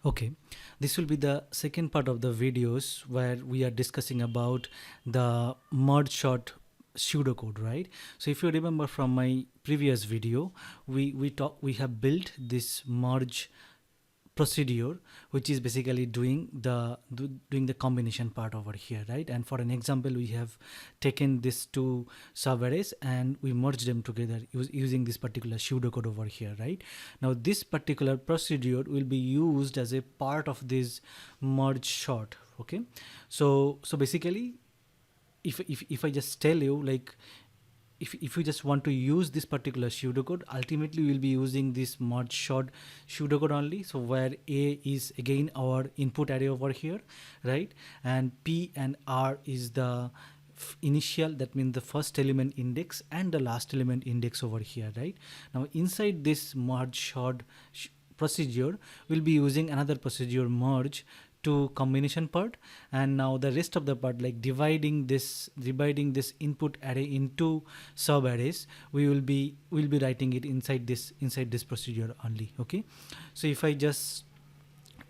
Okay, this will be the second part of the videos where we are discussing about the merge sort pseudocode, right? So if you remember from my previous video, we have built this merge procedure, which is basically doing the combination part over here, right? And for an example, we have taken these two subarrays and we merged them together using this particular pseudocode over here, right? Now this particular procedure will be used as a part of this merge sort. Okay, so basically, if I just tell you, like, if you just want to use this particular pseudocode, ultimately we'll be using this merge sort pseudocode only. So where A is again our input array over here, right? And P and R is the initial, that means the first element index and the last element index over here, right? Now inside this merge sort procedure, we'll be using another procedure, merge to combination part. And now the rest of the part, like dividing this input array into sub arrays, we'll be writing it inside this procedure only. Okay, so if I just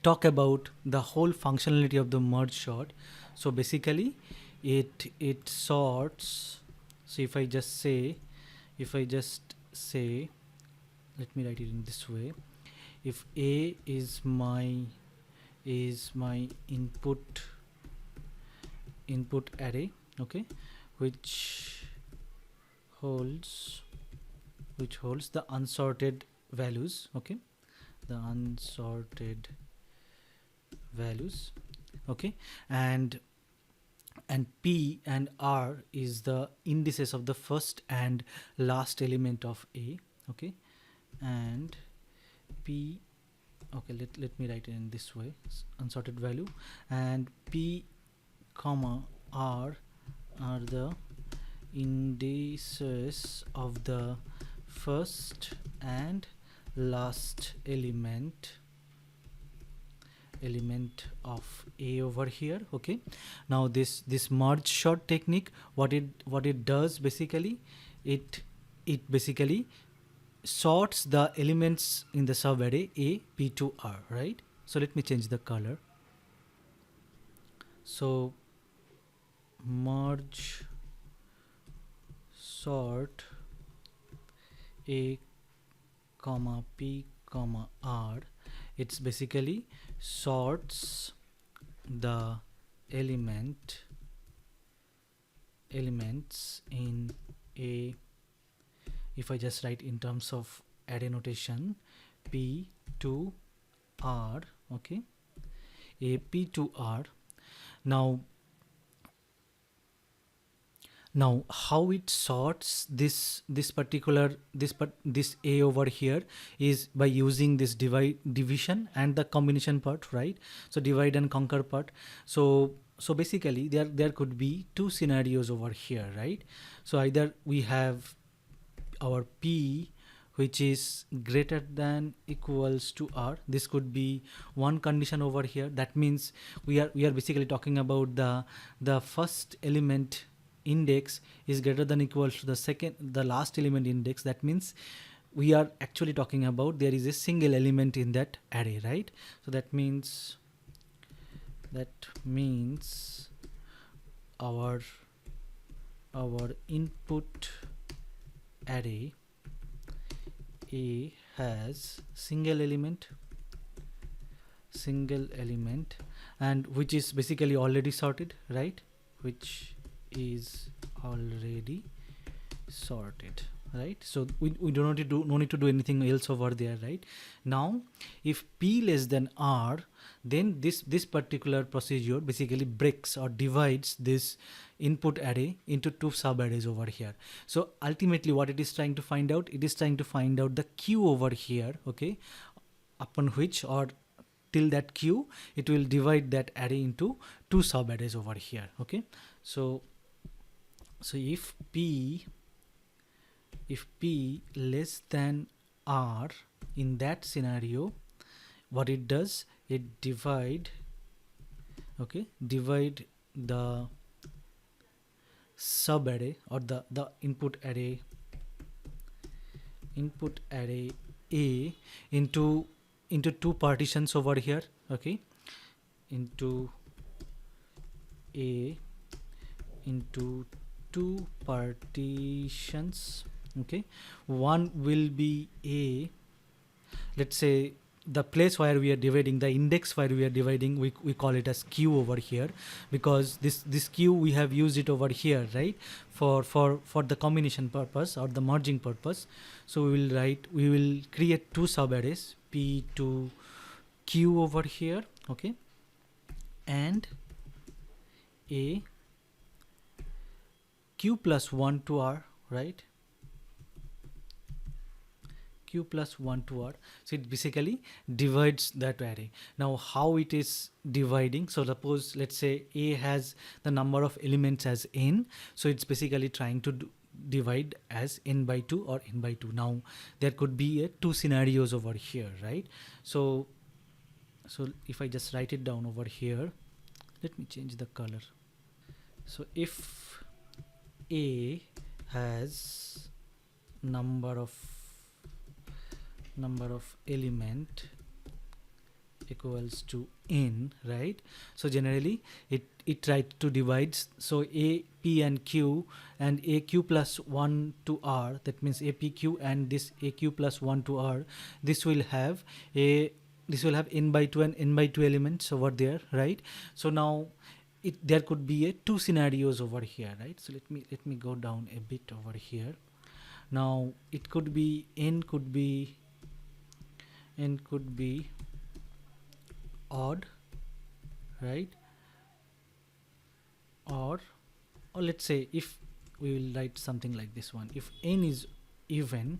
talk about the whole functionality of the merge sort, so basically it sorts. So if I just say, let me write it in this way. If A is my input array, okay, which holds the unsorted values, okay, the unsorted values, okay, and P and R is the indices of the first and last element of A, okay, and P, okay, let me write it in this way, unsorted value, and P comma R are the indices of the first and last element of A over here. Okay, now this merge sort technique, what it does basically, it basically sorts the elements in the subarray A, P to R, right? So let me change the color. So merge sort A comma P comma R, it's basically sorts the elements in A. If I just write in terms of array notation, P to R, okay, A, P to R. Now how it sorts this A over here is by using this division and the combination part, right? So divide and conquer part. So basically there could be two scenarios over here, right? So either we have our P which is greater than equals to R. This could be one condition over here. That means we are basically talking about the first element index is greater than equals to the last element index. That means we are actually talking about there is a single element in that array, right? So that means our input array A has single element, and which is basically already sorted, right? Which is already sorted, right? So we no need to do anything else over there, right? Now if P less than R, then this particular procedure basically breaks or divides this input array into two sub arrays over here. So ultimately what it is trying to find out, it is trying to find out the Q over here, okay, upon which or till that Q it will divide that array into two sub arrays over here. Okay, so if P less than R, in that scenario what it does, it divide the sub array or the input array A into into two partitions over here, okay, into a into two partitions, okay. One will be a, let's say the place where we are dividing, the index where we are dividing, we call it as q over here, because this q we have used it over here, right, for the combination purpose or the merging purpose. So we will create two subarrays, p to q over here, okay, and a q plus 1 to r, right, q plus 1 to r. So it basically divides that array. Now how it is dividing, so suppose let's say a has the number of elements as n, so it's basically trying to divide as n by 2 or n by 2. Now there could be two scenarios over here, right? So if I just write it down over here, let me change the color. So if a has number of element equals to n, right? So generally it tries to divide, so a, p and q, and a q plus 1 to r, that means a p q and this a q plus 1 to r, this will have n by 2 and n by 2 elements over there, right? So now there could be two scenarios over here, right? So let me go down a bit over here. Now it could be n could be odd, right, or let's say if we will write something like this one, if n is even,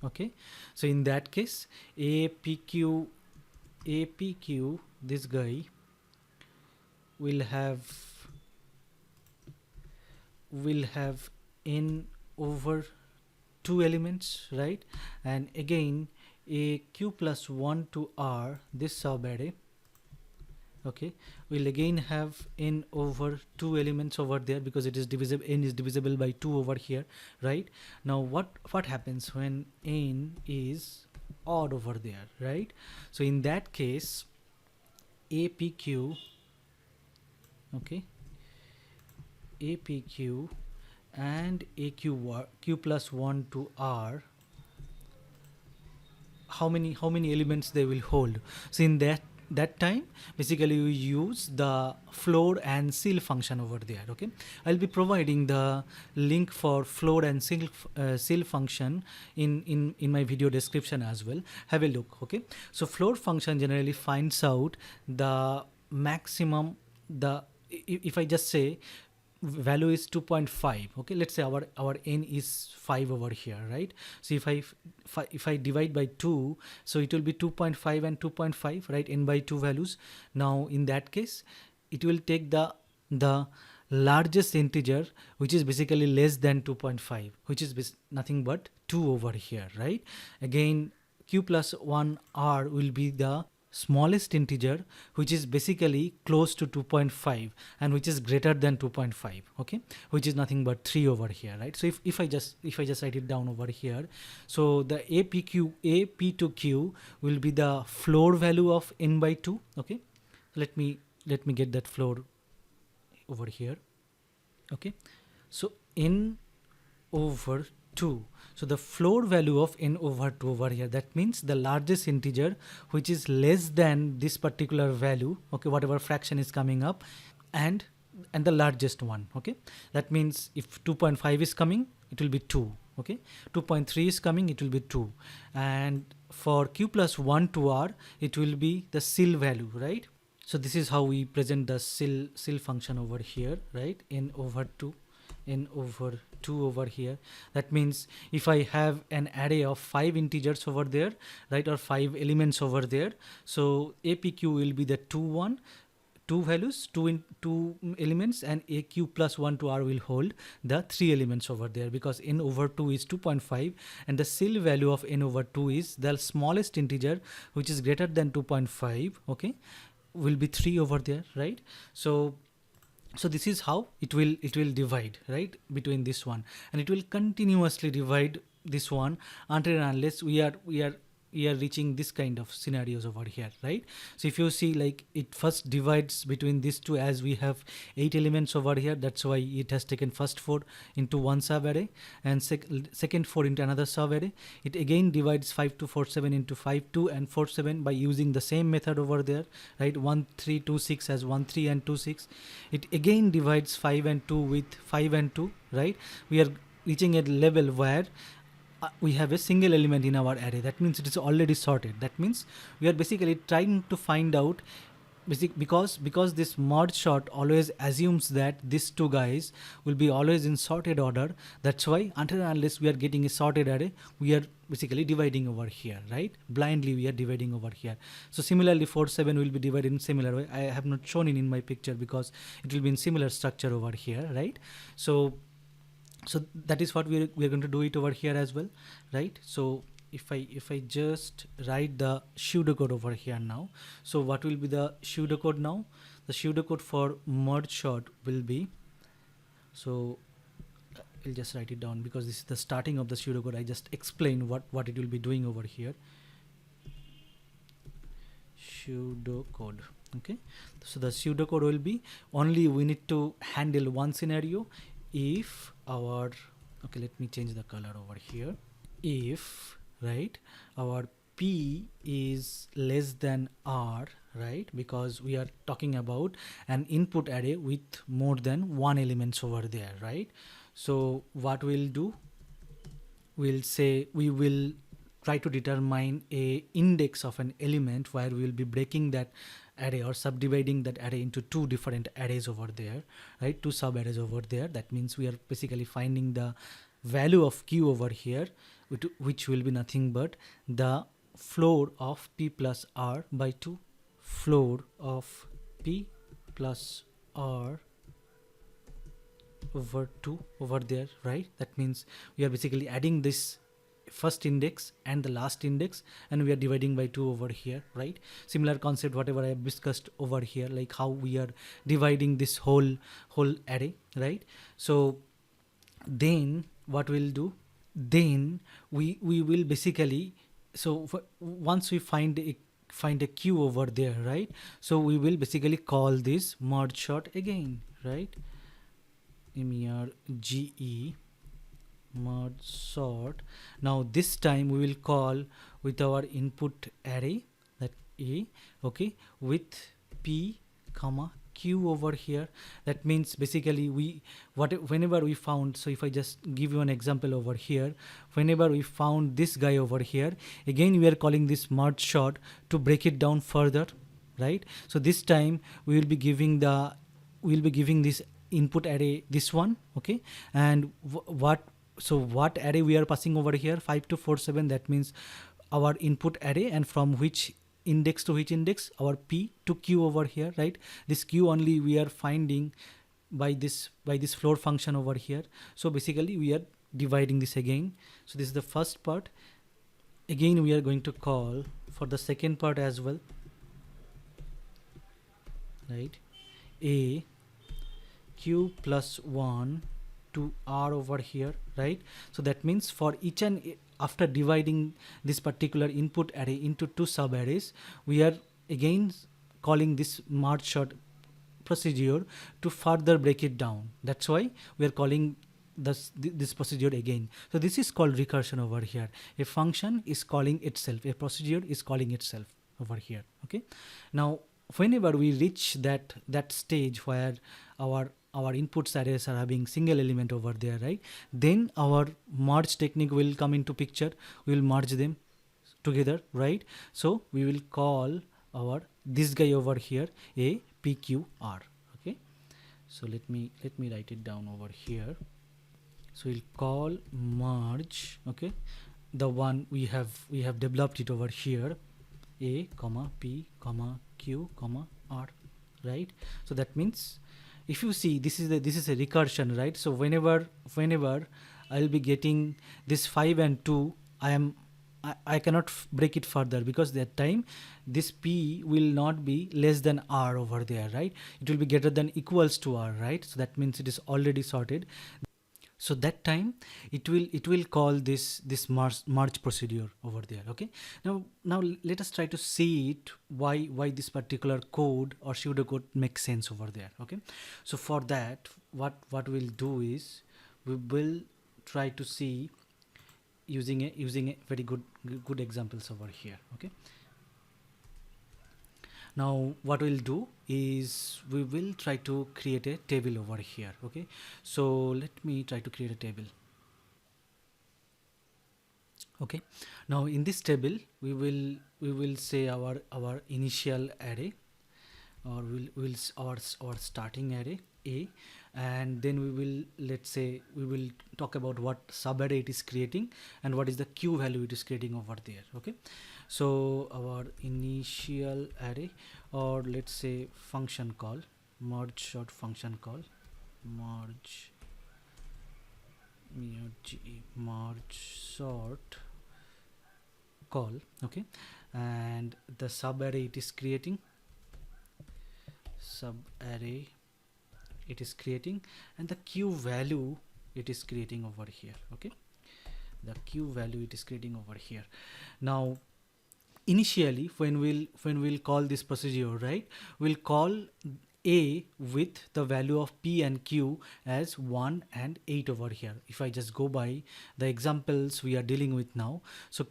okay, so in that case apq this guy will have n over 2 elements, right? And again a q plus 1 to r, this subarray, okay, will again have n over 2 elements over there, because it is divisible, n is divisible by 2 over here, right? Now what happens when n is odd over there, right? So in that case apq, okay, apq and aq q plus 1 to r, how many elements they will hold. So in that time basically we use the floor and ceil function over there, okay. I'll be providing the link for floor and ceil function in my video description as well. Have a look, okay. So floor function generally finds out the maximum, if I just say value is 2.5, okay, let's say our n is 5 over here, right? So if I divide by 2, so it will be 2.5 and 2.5, right, n by 2 values. Now in that case it will take the largest integer, which is basically less than 2.5, which is nothing but 2 over here, right? Again q plus 1 r will be the smallest integer, which is basically close to 2.5 and which is greater than 2.5, okay, which is nothing but 3 over here, right? So if I just write it down over here, so the ap to q will be the floor value of n by 2, okay. Let me get that floor over here, okay. So n over 2, so the floor value of n over 2 over here, that means the largest integer which is less than this particular value, okay, whatever fraction is coming up, and the largest one, okay. That means if 2.5 is coming, it will be 2, okay, 2.3 is coming, it will be 2, and for q plus 1 to r it will be the ceil value, right? So this is how we present the ceil function over here, right? n over 2 over here. That means if I have an array of 5 integers over there, right, or 5 elements over there, so apq will be the 2 values, 2 elements, and aq plus 1 to r will hold the 3 elements over there, because n over 2 is 2.5 and the ceil value of n over 2 is the smallest integer, which is greater than 2.5, okay, will be 3 over there, right? So this is how it will divide, right, between this one, and it will continuously divide this one until and unless we are we are reaching this kind of scenarios over here, right? So if you see, like, it first divides between these two, as we have 8 elements over here, that's why it has taken first 4 into one sub array, and second 4 into another sub array. It again divides 5 to 4 7 into 5 2 and 4 7 by using the same method over there, right? 1 3 2 6 as 1 3 and 2 6. It again divides 5 and 2 with 5 and 2, right? We are reaching a level where we have a single element in our array. That means it is already sorted. That means we are basically trying to find out because this merge sort always assumes that these two guys will be always in sorted order. That's why until and unless we are getting a sorted array, we are basically dividing over here, right? Blindly we are dividing over here. So similarly 4 7 will be divided in similar way. I have not shown it in my picture because it will be in similar structure over here, right? So that is what we are going to do it over here as well, right? So if I just write the pseudocode over here now, so what will be the pseudocode now? The pseudocode for merge sort will be, so I'll just write it down because this is the starting of the pseudocode. I just explain what it will be doing over here. Pseudocode. Okay, so the pseudocode will be, only we need to handle one scenario. If our, okay, let me change the color over here. If, right, our p is less than r, right, because we are talking about an input array with more than one elements over there, right? So what we'll do, we'll say we will try to determine a index of an element where we will be breaking that array or subdividing that array into two different arrays over there, right? Two sub arrays over there. That means we are basically finding the value of q over here, which will be nothing but the floor of p plus r by 2. Floor of p plus r over 2 over there, right? That means we are basically adding this first index and the last index, and we are dividing by 2 over here, right? Similar concept whatever I have discussed over here, like how we are dividing this whole array, right? So then what we'll do, then we will basically, so once we find a q over there, right? So we will basically call this merge sort again, right? merge merge sort. Now this time we will call with our input array, that a, okay, with p comma q over here. That means basically whenever we found, so if I just give you an example over here, whenever we found this guy over here, again we are calling this merge sort to break it down further, right? So this time we will be giving this input array, this one, okay, and what array we are passing over here, 5 to 4 7. That means our input array, and from which index to which index, our p to q over here, right? This q only we are finding by this floor function over here. So basically we are dividing this again. So this is the first part. Again we are going to call for the second part as well, right? A q plus 1 to r over here, right? So that means for each and after dividing this particular input array into two sub arrays, we are again calling this merge sort procedure to further break it down. That's why we are calling this procedure again. So this is called recursion over here. A function is calling itself, a procedure is calling itself over here, okay? Now whenever we reach that stage where our inputs arrays are having single element over there, right? Then our merge technique will come into picture. We will merge them together, right? So we will call our this guy over here a pqr, okay? So let me write it down over here. So we'll call merge, okay, the one we have developed it over here, a comma p comma q comma r, right? So that means if you see, this is a recursion, right? So whenever I'll be getting this 5 and 2, I cannot break it further, because that time this p will not be less than r over there, right? It will be greater than equals to r, right? So that means it is already sorted. So that time it will call this merge procedure over there. Okay, now let us try to see it, why this particular code or pseudocode makes sense over there. Okay, so for that, what we'll do is we will try to see using a very good examples over here. Okay, now what we'll do is we will try to create a table over here. Okay, so let me try to create a table. Okay, now in this table we will say our initial array, or our starting array A, and then we will, let's say, we will talk about what subarray it is creating and what is the q value it is creating over there. Okay, so our initial array, or let's say function call, merge function call, merge sort call. Okay, and the subarray it is creating, and the q value it is creating over here. Okay, the q value it is creating over here. Now initially when we'll call this procedure, right, we'll call A with the value of P and Q as 1 and 8 over here. If I just go by the examples we are dealing with now, so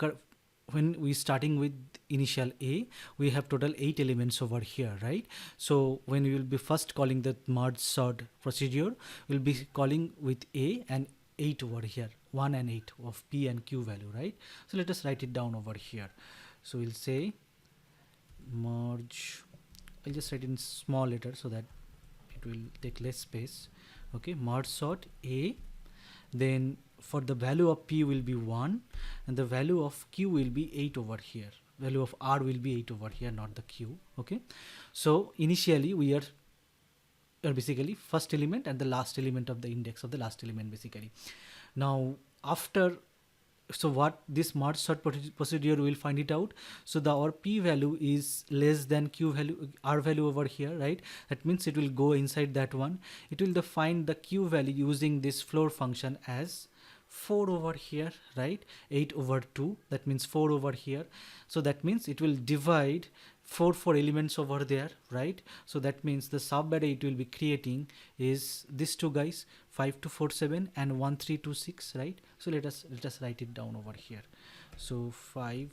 when we starting with initial A, we have total 8 elements over here, right? So when we will be first calling the merge sort procedure, we'll be calling with A and 8 over here, 1 and 8 of P and Q value, right? So let us write it down over here. So we'll say merge, I'll just write in small letter so that it will take less space. Okay, merge sort A, then for the value of P will be 1 and the value of Q will be 8 over here. Value of R will be 8 over here, not the Q. Okay, so initially we are basically first element and the last element of the index of the last element basically. Now after, so what this merge sort procedure will find it out, so the our P value is less than Q value, R value over here, right? That means it will go inside that one. It will define the Q value using this floor function as 4 over here, right? 8 over 2, that means 4 over here. So that means it will divide 4 elements over there, right? So that means the subarray it will be creating is these two guys, 5247 and 1326, right? So let us write it down over here. So 5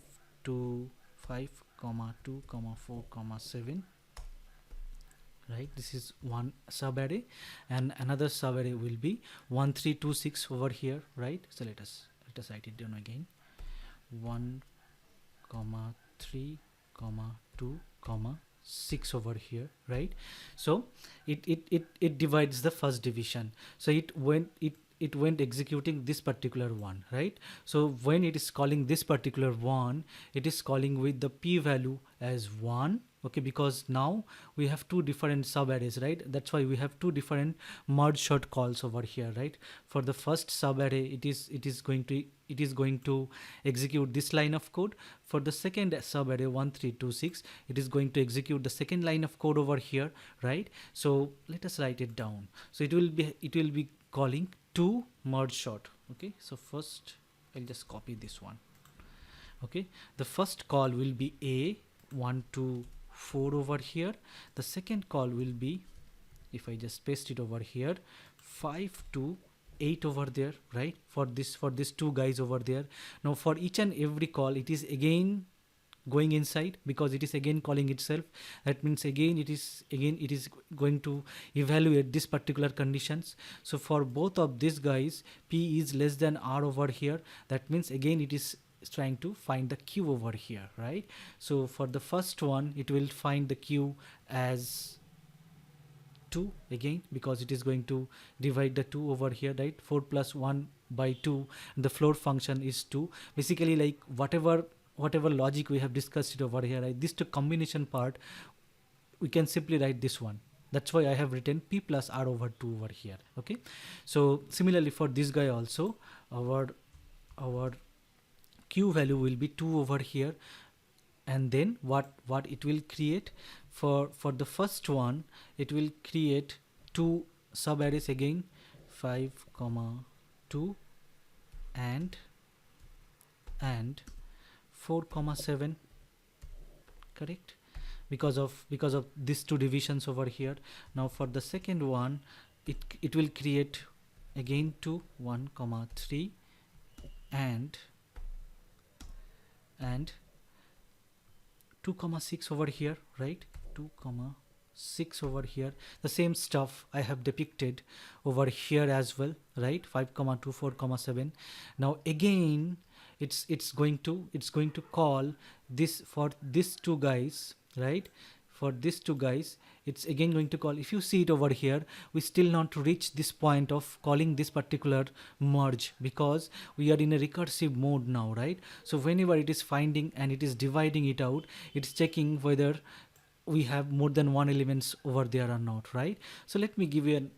to 5 comma 2 comma 4 comma 7, right? This is one subarray, and another subarray will be 1326 over here, right? So let us write it down again. 1 comma 3 comma 2 comma 6 over here, right? So it divides the first division. So it went executing this particular one, right? So when it is calling this particular one, it is calling with the P value as 1. Okay, because now we have two different subarrays, right? That's why we have two different merge sort calls over here, right? For the first subarray, it is going to execute this line of code. For the second subarray 1326, it is going to execute the second line of code over here, right? So let us write it down. So it will be calling two merge sort. Okay, so first I'll just copy this one. Okay, the first call will be A 1 2 4 over here. The second call will be, if I just paste it over here, 5 to 8 over there, right? For these two guys over there. Now for each and every call, it is again going inside because it is again calling itself. That means again it is going to evaluate this particular conditions. So for both of these guys, P is less than R over here. That means again it is trying to find the Q over here, right? So for the first one, it will find the Q as 2 again, because it is going to divide the 2 over here, right? 4 plus 1 by 2, and the floor function is 2. Basically, like whatever logic we have discussed it over here, right? This two combination part, we can simply write this one. That's why I have written P plus R over 2 over here. Okay, so similarly for this guy also, our Q value will be 2 over here, and then what it will create for the first one, it will create two subarrays again, 5 comma 2 and 4,7, correct, because of these two divisions over here. Now for the second one, it will create again 2 1,3 and 2,6 over here, right? 2,6 over here. The same stuff I have depicted over here as well, right? 5,2 4,7. Now again it's going to call this for these two guys, right? For these two guys, it's again going to call. If you see it over here, we still not reach this point of calling this particular merge, because we are in a recursive mode now, right? So whenever it is finding and it is dividing it out, it's checking whether we have more than one elements over there or not, right? So let me give you an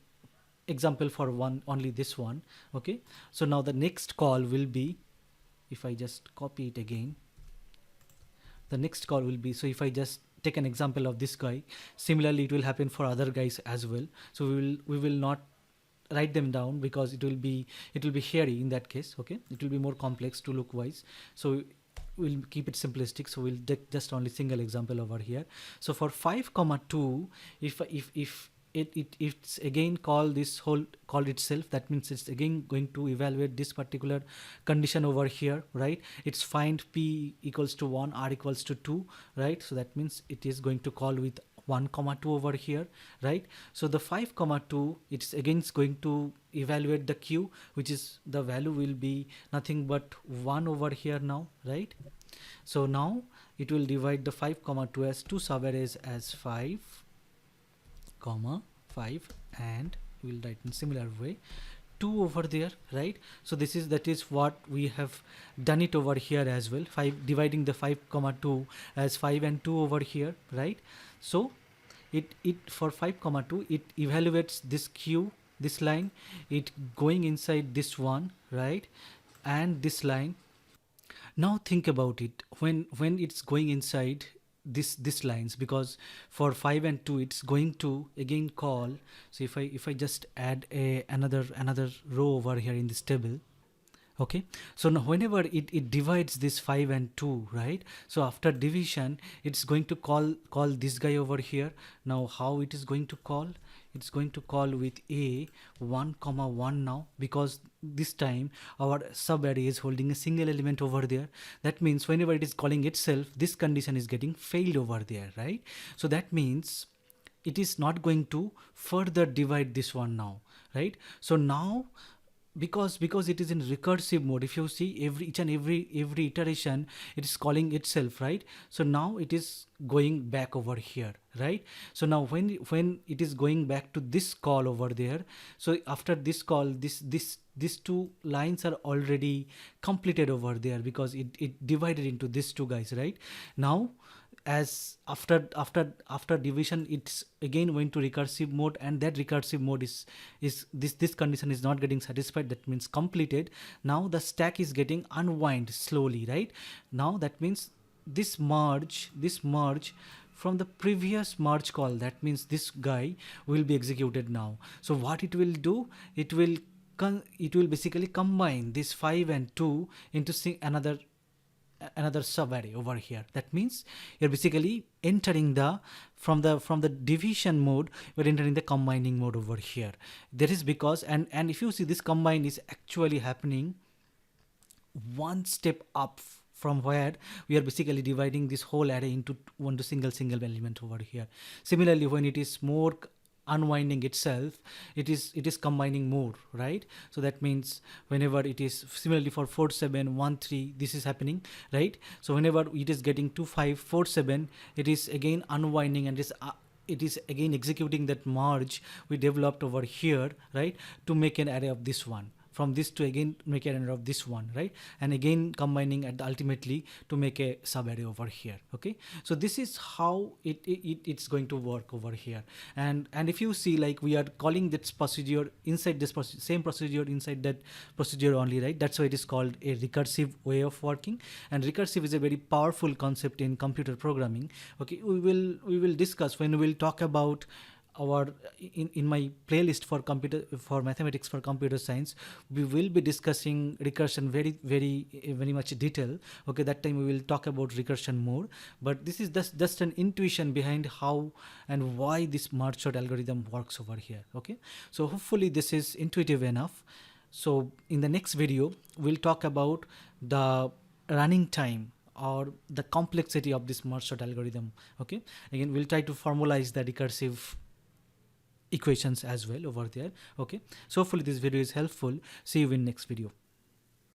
example for only this one. Okay, so now the next call will be, if I just copy it again, the next call will be, so if I just take an example of this guy, similarly it will happen for other guys as well. So we will not write them down because it will be hairy in that case. Okay, it will be more complex to look wise, so we'll keep it simplistic. So we'll take just only single example over here. So for 5,2, if it's again called itself, that means it's again going to evaluate this particular condition over here, right? It's find p equals to 1, r equals to 2, right? So that means it is going to call with 1,2 over here, right? So the 5,2, it's again going to evaluate the q, which is the value will be nothing but 1 over here now, right? So now it will divide the 5,2 as two subarrays as 5, 5, and we will write in similar way 2 over there, right? So that is what we have done it over here as well, 5 dividing the 5,2 as 5 and 2 over here, right? So it for 5,2, it evaluates this q, this line, it going inside this one, right, and this line. Now think about it, when it's going inside this lines, because for 5 and 2 it's going to again call. So if I just add another row over here in this table, okay, so now whenever it divides this 5 and 2, right, so after division it's going to call this guy over here. Now how it is going to call? It's going to call with a 1,1 now, because this time our subarray is holding a single element over there. That means whenever it is calling itself, this condition is getting failed over there, right? So that means it is not going to further divide this one now, right? So now because it is in recursive mode, if you see each and every iteration it is calling itself, right? So now it is going back over here, right? So now when it is going back to this call over there, so after this call, these two lines are already completed over there, because it divided into these two guys, right? Now as after division, it's again going to recursive mode, and that recursive mode is this condition is not getting satisfied, that means completed. Now the stack is getting unwind slowly, right? Now that means this merge from the previous merge call, that means this guy will be executed now. So what it will do, it will basically combine this 5 and 2 into another subarray over here. That means you're basically entering from the division mode, we're entering the combining mode over here. That is because, and if you see, this combine is actually happening one step up from where we are basically dividing this whole array into one single element over here. Similarly, when it is more unwinding itself, it is combining more, right? So that means whenever it is, similarly for 4 7 1 3, this is happening, right? So whenever it is getting 2 5 4 7, it is again unwinding, and it is again executing that merge we developed over here, right, to make an array of this one. From this to again make an array of this one, right, and again combining ultimately to make a subarray over here. Okay, so this is how it's going to work over here. And if you see, like, we are calling this procedure inside this same procedure inside that procedure only, right? That's why it is called a recursive way of working. And recursive is a very powerful concept in computer programming. Okay, we will discuss when we will talk about our in my playlist for mathematics for computer science, we will be discussing recursion very much detail. Okay, that time we will talk about recursion more, but this is just an intuition behind how and why this merge sort algorithm works over here. Okay, so hopefully this is intuitive enough. So in the next video we'll talk about the running time or the complexity of this merge sort algorithm. Okay, again we'll try to formalize the recursive equations as well over there. Okay, so hopefully this video is helpful. See you in next video.